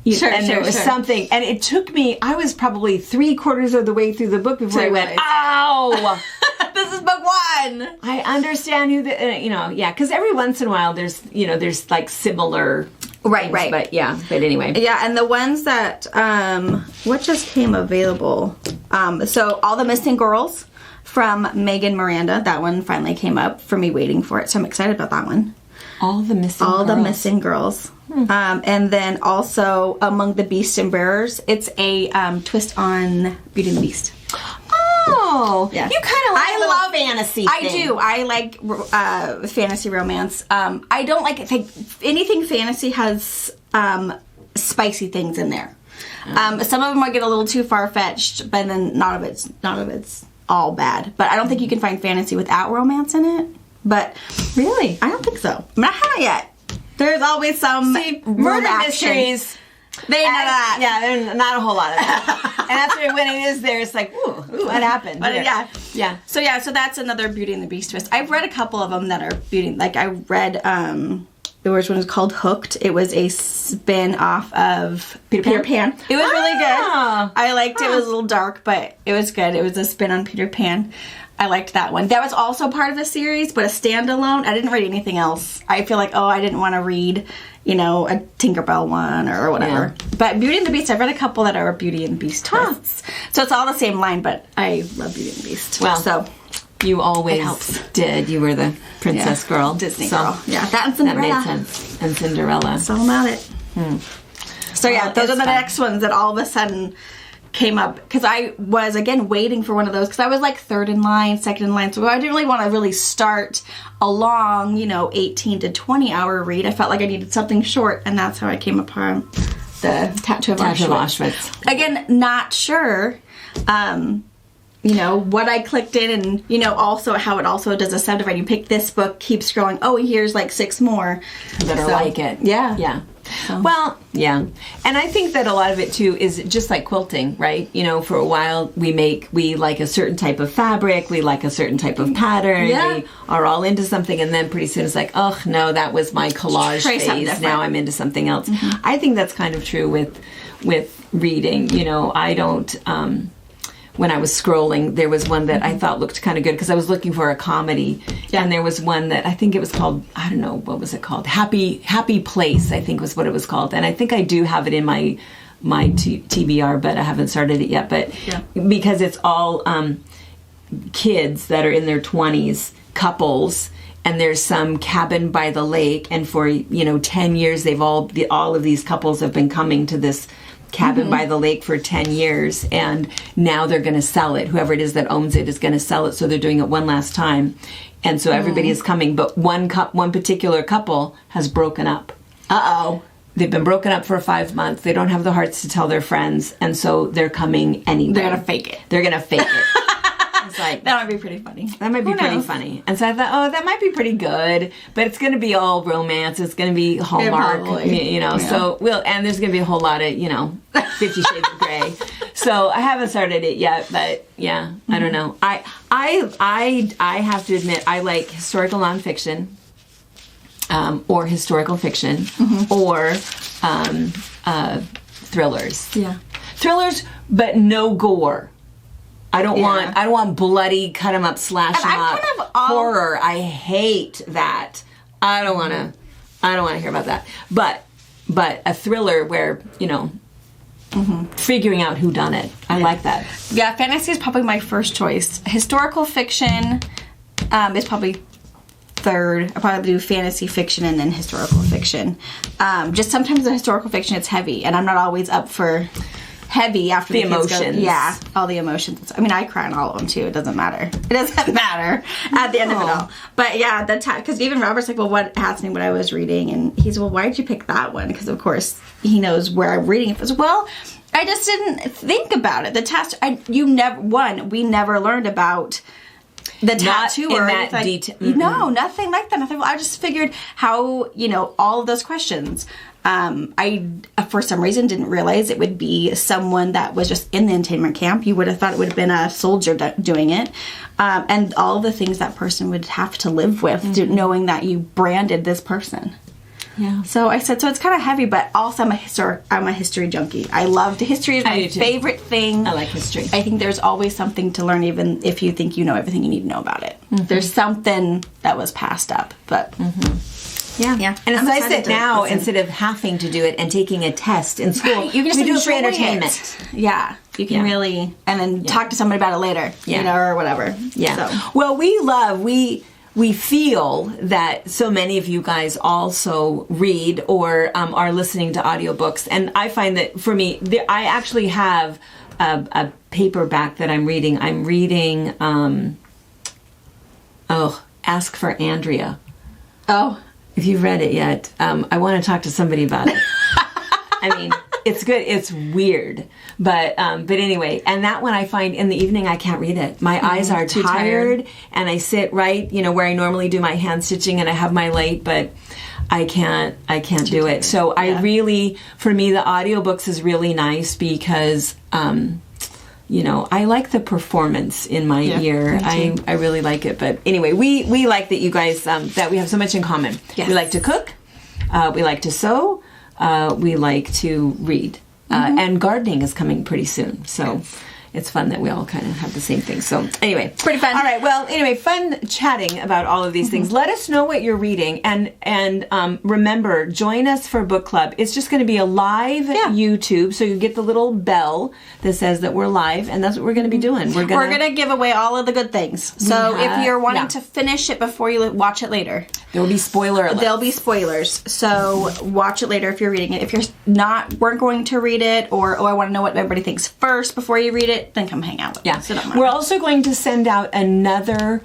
there was something. And it took me, I was probably 3/4 of the way through the book before I went, ow! This is book 1! I understand who because every once in a while there's like similar... Right. But anyway. Yeah, and the ones that, what just came available? So All the Missing Girls from Megan Miranda. That one finally came up for me waiting for it, so I'm excited about that one. All the Missing Girls. And then also Among the Beasts and Bearers. It's a thwist on Beauty and the Beast. Oh, yeah. You kind of like I love fantasy. I do. I like fantasy romance. I don't like anything fantasy has spicy things in there. Some of them might get a little too far fetched, but then none of it's all bad. But I don't think you can find fantasy without romance in it. But really, I don't think so. I haven't yet. There's always some murder mysteries. They know that. Yeah, there's not a whole lot of that. And after when it is there, it's like, ooh, what happened? But yeah. So that's another Beauty and the Beast twist. I've read a couple of them that are beauty. Like I read, the first one was called Hooked. It was a spin off of Peter Pan. It was really good. I liked it. It was a little dark, but it was good. It was a spin on Peter Pan. I liked that one. That was also part of the series, but a standalone. I didn't read anything else. I feel like, I didn't want to read, a Tinkerbell one or whatever. Yeah. But Beauty and the Beast, I've read a couple that are Beauty and Beast twists. So it's all the same line, but I love Beauty and the Beast. Well, so you always did. You were the princess girl. Disney girl. Yeah, that and Cinderella. That made sense. And Cinderella. That's all about it. So yeah, those are the next ones that all of a sudden came up, because I was again waiting for one of those, because I was like third in line, second in line, so I didn't really want to really start a long 18 to 20 hour read. I felt like I needed something short, and that's how I came upon the Tattoo of Auschwitz. Again, not sure what I clicked in, and also how it also does a subdivide. You pick this book, keep scrolling, here's like 6 more that are like it. Yeah. Well, yeah. And I think that a lot of it too is just like quilting, right? For a while we like a certain type of fabric, we like a certain type of pattern, we are all into something, and then pretty soon it's like, oh no, that was my collage phase, now I'm into something else. I think that's kind of true with reading. I don't when I was scrolling, there was one that I thought looked kind of good, because I was looking for a comedy, and there was one that I think it was called, I don't know, what was it called? Happy Place, I think was what it was called. And I think I do have it in my TBR, but I haven't started it yet. But because it's all kids that are in their 20s, couples, and there's some cabin by the lake, and for 10 years they've all of these couples have been coming to this cabin by the lake for 10 years, and now they're going to sell it. Whoever it is that owns it is going to sell it, so they're doing it one last time. And so everybody is coming, but one particular couple has broken up. They've been broken up for 5 months. They don't have the hearts to tell their friends, and so they're coming anyway. They're going to fake it. They're going to fake it. It's like, that might be pretty funny. That might be pretty funny. And so I thought, that might be pretty good, but it's going to be all romance. It's going to be Hallmark, so and there's going to be a whole lot of, 50 Shades of Grey. So I haven't started it yet, but yeah, I don't know. I have to admit, I like historical nonfiction, or historical fiction, or thrillers. Yeah. Thrillers, but no gore. I don't want bloody, cut 'em up, slash 'em up horror. I hate that. I don't want to hear about that. But a thriller where, figuring out who done it. I like that. Yeah, fantasy is probably my first choice. Historical fiction is probably third. I probably do fantasy fiction and then historical fiction. Just sometimes the historical fiction, it's heavy, and I'm not always up for heavy after the emotions. Yeah, all the emotions. I mean, I cry in all of them too. It doesn't matter. It doesn't matter at the end of it all. But yeah, because even Robert's like, well, what asked me what I was reading, and he's, well, why did you pick that one? Because of course he knows where I'm reading it. I was, well, I just didn't think about it. The test, we never learned about the tattoo or anything. Detail. No, nothing like that. I just figured how, all of those questions. I, for some reason, didn't realize it would be someone that was just in the internment camp. You would have thought it would have been a soldier doing it. And all the things that person would have to live with, knowing that you branded this person. Yeah. So I said, so it's kind of heavy, but also I'm a history junkie. I loved history. Is my favorite thing. I like history. I think there's always something to learn, even if you think you know everything you need to know about it. There's something that was passed up, but... Yeah. And as I said now, instead of having to do it and taking a test in school, you can just do it for entertainment. Yeah. You can really, and then talk to somebody about it later, or whatever. Yeah. So. Well, we feel that so many of you guys also read or are listening to audiobooks. And I find that for me, I actually have a paperback that I'm reading. I'm reading, Ask for Andrea. Oh. If you've read it yet, I want to talk to somebody about it. I mean, it's good. It's weird. But anyway, and that one I find in the evening I can't read it. My eyes are tired, and I sit right, where I normally do my hand stitching, and I have my light, but I can't do it. So I really, for me, the audiobooks is really nice because, I like the performance in my ear. I really like it. But anyway, we like that you guys, that we have so much in common. Yes. We like to cook. We like to sew. We like to read. And gardening is coming pretty soon. So, it's fun that we all kind of have the same thing. So anyway, it's pretty fun. All right. Well, anyway, fun chatting about all of these things. Let us know what you're reading, and remember, join us for book club. It's just going to be a live YouTube, so you get the little bell that says that we're live, and that's what we're going to be doing. We're going to give away all of the good things. So if you're wanting to finish it before you watch it later, there will be spoiler alerts. There'll be spoilers. So watch it later if you're reading it. If you're weren't going to read it, or I want to know what everybody thinks first before you read it, then come hang out with us. So we're also going to send out another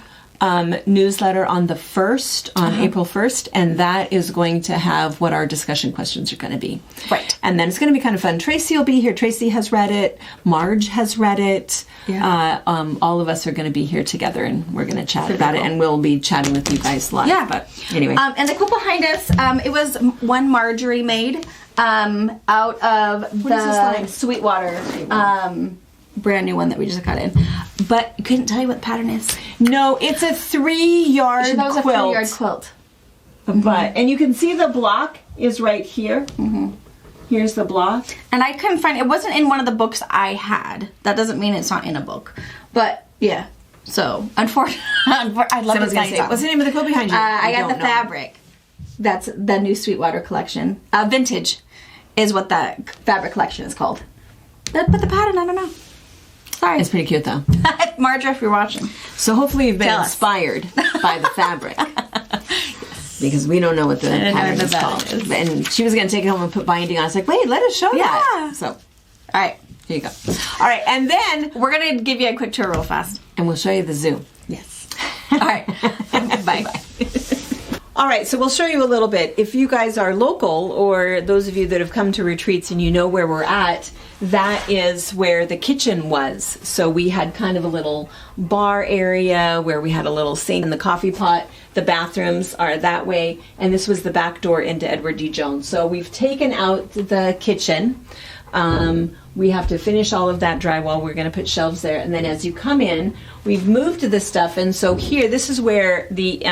newsletter on the 1st, on April 1st, and that is going to have what our discussion questions are going to be. Right. And then it's going to be kind of fun. Tracy will be here. Tracy has read it. Marge has read it. Yeah. All of us are going to be here together, and we're going to chat about it, and we'll be chatting with you guys live. Yeah. But anyway. And the quote behind us, it was one Marjorie made out of the Sweetwater brand new one that we just got in. But couldn't tell you what the pattern is. No, it's a 3-yard quilt. That was a 3-yard quilt. But, and you can see the block is right here. Mm-hmm. Here's the block. And I couldn't find it. Wasn't in one of the books I had. That doesn't mean it's not in a book. But, yeah. So, unfortunately, I love this guy. What's the name of the quilt behind you? I got the fabric. That's the new Sweetwater collection. Vintage is what the fabric collection is called. But the pattern, I don't know. Sorry. It's pretty cute, though. Marjorie, if you're watching. So hopefully you've been inspired by the fabric. Yes. Because we don't know what the pattern is called. And she was going to take it home and put binding on. I was like, wait, let us show that. So, all right. Here you go. All right. And then we're going to give you a quick tour real fast. And we'll show you the zoo. Yes. All right. Bye. Bye. All right, so we'll show you a little bit. If you guys are local, or those of you that have come to retreats and you know where we're at, that is where the kitchen was. So we had kind of a little bar area where we had a little sink and the coffee pot. The bathrooms are that way, and this was the back door into Edward D. Jones. So we've taken out the kitchen. We have to finish all of that drywall. We're going to put shelves there. And then as you come in, we've moved this stuff. And so here, this is where the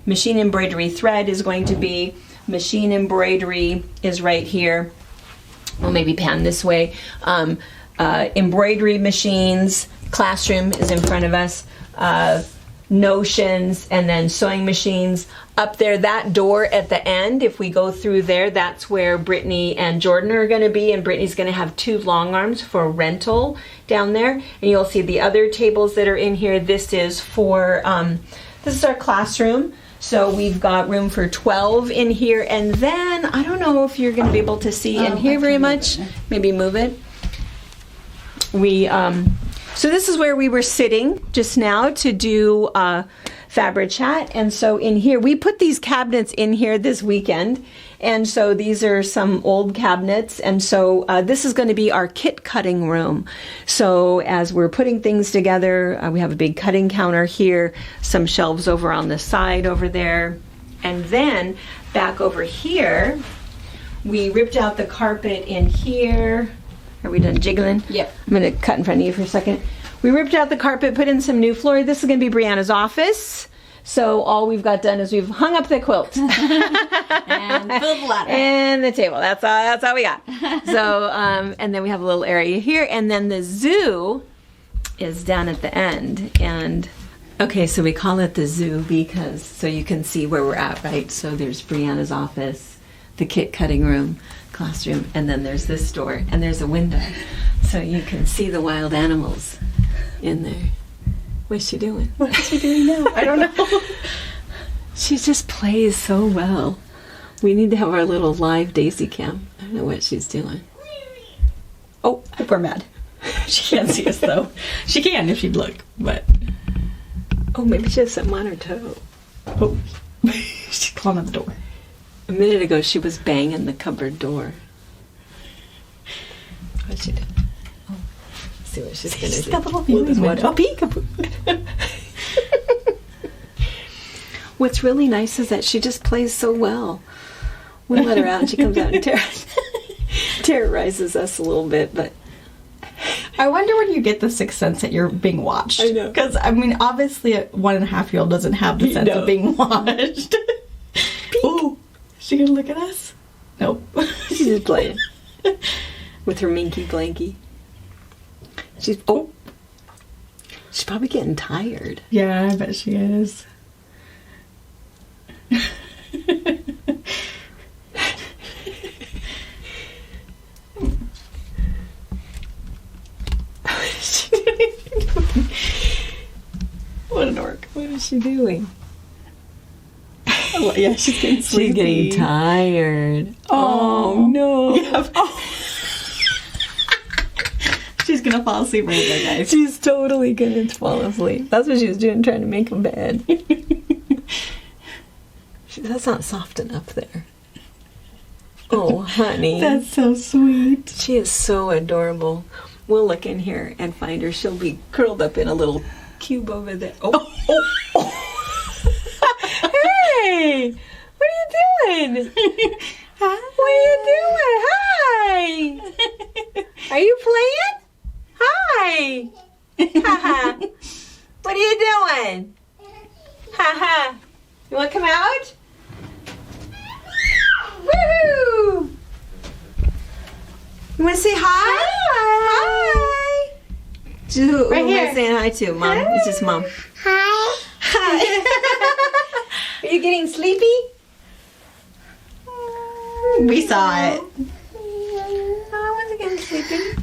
machine embroidery thread is going to be. Machine embroidery is right here. We'll maybe pan this way. Embroidery machines. Classroom is in front of us. Notions, and then sewing machines. Up there, that door at the end, if we go through there, that's where Brittany and Jordan are going to be, and Brittany's going to have 2 long arms for rental down there. And you'll see the other tables that are in here. This is for, this is our classroom. So we've got room for 12 in here, and then, I don't know if you're going to be able to see in here very much. Maybe move it. So this is where we were sitting just now to do FabriChat. And so in here, we put these cabinets in here this weekend. And so these are some old cabinets. And so this is going to be our kit cutting room. So as we're putting things together, we have a big cutting counter here, some shelves over on the side over there. And then back over here, we ripped out the carpet in here. Are we done jiggling? Yep. I'm going to cut in front of you for a second. We ripped out the carpet, put in some new flooring. This is going to be Brianna's office. So all we've got done is we've hung up the quilt. And filled the ladder. And the table. That's all we got. So, and then we have a little area here. And then the zoo is down at the end. And, okay, so we call it the zoo because, so you can see where we're at, right? So there's Brianna's office, the kit cutting room, classroom, and then there's this door, and there's a window, so you can see the wild animals in there. What's she doing? What is she doing now? I don't know. She just plays so well. We need to have our little live Daisy cam. I don't know what she's doing. Oh, we're mad. She can't see us though. She can if she'd look, but oh, maybe she has something on her toe. Oh, she's clawing at the door. A minute ago, she was banging the cupboard door. What's she doing? Oh, let's see what she's going to do. She's got little feelings. What? Oh, peekaboo. What's really nice is that she just plays so well. We let her out and she comes out and terrorizes us a little bit, but I wonder when you get the sixth sense that you're being watched. I know. Because, I mean, obviously a 1.5-year-old doesn't have the sense of being watched. Oh, is she going to look at us? Nope. She's just playing with her minky blankie. She's probably getting tired. Yeah, I bet she is. What an orc. What is she doing? Oh, yeah, she's getting sleepy. She's getting tired. Oh no. Yep. Oh. She's gonna fall asleep right there, guys. She's totally gonna fall asleep. That's what she was doing, trying to make him bed. That's not soft enough there. Oh, honey. That's so sweet. She is so adorable. We'll look in here and find her. She'll be curled up in a little cube over there. Oh. Hey! What are you doing? Hi. What are you doing? Hi! Are you playing? Hi! Ha-ha. What are you doing? Ha-ha. You want to come out? Woohoo! You want to say hi? Hi! Who am I saying hi to? Mom. Hi. It's just Mom. Hi. Hi. Are you getting sleepy? We saw it. No, I wasn't getting sleepy.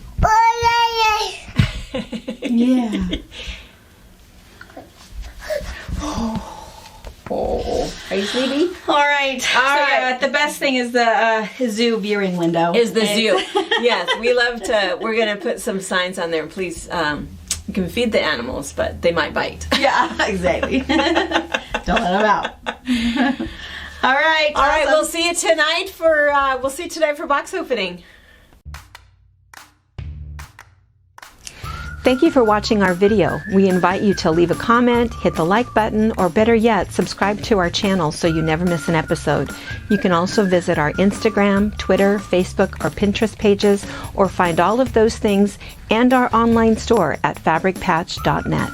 Yeah. Oh. Are you sleepy? All right. So yeah, the best thing is the zoo viewing window. Is the zoo. Yes, we love to. We're going to put some signs on there. Please, you can feed the animals, but they might bite. Yeah, exactly. Don't let them out. All right. All right, we'll see you tonight for box opening. Thank you for watching our video. We invite you to leave a comment, hit the like button, or better yet, subscribe to our channel so you never miss an episode. You can also visit our Instagram, Twitter, Facebook, or Pinterest pages, or find all of those things and our online store at FabricPatch.net.